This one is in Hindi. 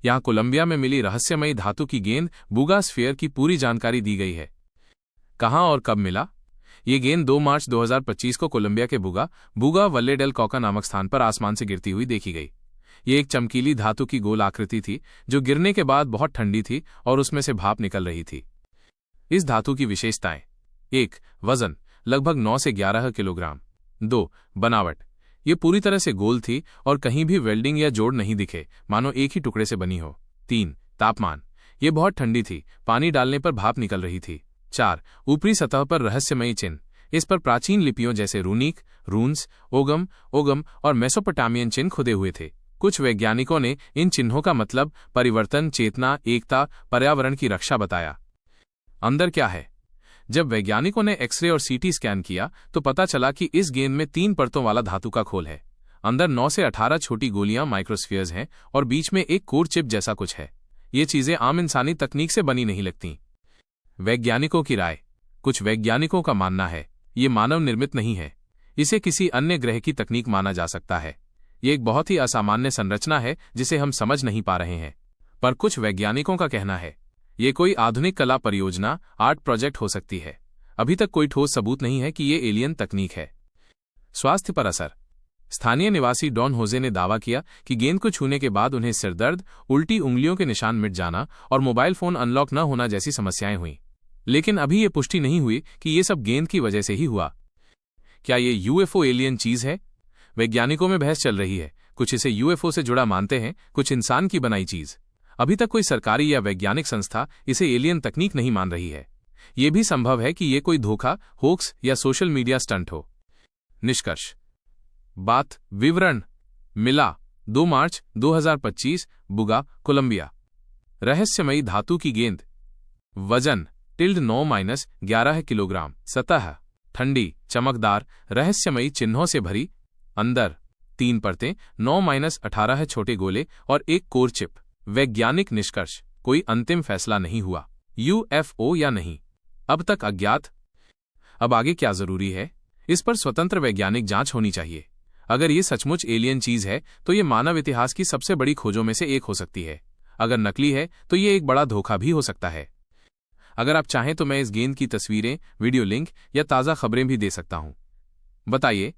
यहाँ कोलंबिया में मिली रहस्यमयी धातु की गेंद बुगा स्फीयर की पूरी जानकारी दी गई है। कहाँ और कब मिला? ये गेंद 2 मार्च 2025 को कोलंबिया के बुगा वल्ले डेल कॉका नामक स्थान पर आसमान से गिरती हुई देखी गई। ये एक चमकीली धातु की गोल आकृति थी जो गिरने के बाद बहुत ठंडी थी और उसमें से भाप निकल रही थी। इस धातु की विशेषताएं: 1. वजन लगभग 9 से 11 किलोग्राम। 2. बनावट ये पूरी तरह से गोल थी और कहीं भी वेल्डिंग या जोड़ नहीं दिखे, मानो एक ही टुकड़े से बनी हो। 3. तापमान ये बहुत ठंडी थी, पानी डालने पर भाप निकल रही थी। 4. ऊपरी सतह पर रहस्यमयी चिन्ह, इस पर प्राचीन लिपियों जैसे रूनिक, रून्स, ओगम और मेसोपोटामियन चिन्ह खुदे हुए थे। कुछ वैज्ञानिकों ने इन चिन्हों का मतलब परिवर्तन, चेतना, एकता, पर्यावरण की रक्षा बताया। अंदर क्या है? जब वैज्ञानिकों ने एक्सरे और सीटी स्कैन किया तो पता चला कि इस गेंद में 3 परतों वाला धातु का खोल है। अंदर 9 से 18 छोटी गोलियां माइक्रोस्फीयर्स हैं और बीच में एक कोर चिप जैसा कुछ है। ये चीजें आम इंसानी तकनीक से बनी नहीं लगती। वैज्ञानिकों की राय: कुछ वैज्ञानिकों का मानना है ये मानव निर्मित नहीं है, इसे किसी अन्य ग्रह की तकनीक माना जा सकता है। ये एक बहुत ही असामान्य संरचना है जिसे हम समझ नहीं पा रहे हैं। पर कुछ वैज्ञानिकों का कहना है ये कोई आधुनिक कला परियोजना, आर्ट प्रोजेक्ट हो सकती है। अभी तक कोई ठोस सबूत नहीं है कि ये एलियन तकनीक है। स्वास्थ्य पर असर: स्थानीय निवासी डॉन होजे ने दावा किया कि गेंद को छूने के बाद उन्हें सिरदर्द, उल्टी, उंगलियों के निशान मिट जाना और मोबाइल फोन अनलॉक न होना जैसी समस्याएं हुई। लेकिन अभी ये पुष्टि नहीं हुई कि ये सब गेंद की वजह से ही हुआ। क्या ये यूएफओ एलियन चीज है? वैज्ञानिकों में बहस चल रही है। कुछ इसे यूएफओ से जुड़ा मानते हैं, कुछ इंसान की बनाई चीज। अभी तक कोई सरकारी या वैज्ञानिक संस्था इसे एलियन तकनीक नहीं मान रही है। यह भी संभव है कि ये कोई धोखा, होक्स या सोशल मीडिया स्टंट हो। निष्कर्ष: बात विवरण मिला 2 मार्च 2025 बुगा, कोलंबिया। रहस्यमयी धातु की गेंद। वजन 9-11 किलोग्राम। सतह ठंडी, चमकदार, रहस्यमयी चिन्हों से भरी। अंदर 3 परतें, 9-18 छोटे गोले और एक कोर चिप। वैज्ञानिक निष्कर्ष: कोई अंतिम फैसला नहीं हुआ, यूएफओ या नहीं, अब तक अज्ञात। अब आगे क्या जरूरी है? इस पर स्वतंत्र वैज्ञानिक जांच होनी चाहिए। अगर ये सचमुच एलियन चीज है तो ये मानव इतिहास की सबसे बड़ी खोजों में से एक हो सकती है। अगर नकली है तो ये एक बड़ा धोखा भी हो सकता है। अगर आप चाहें तो मैं इस गेंद की तस्वीरें, वीडियो लिंक या ताज़ा खबरें भी दे सकता हूं। बताइए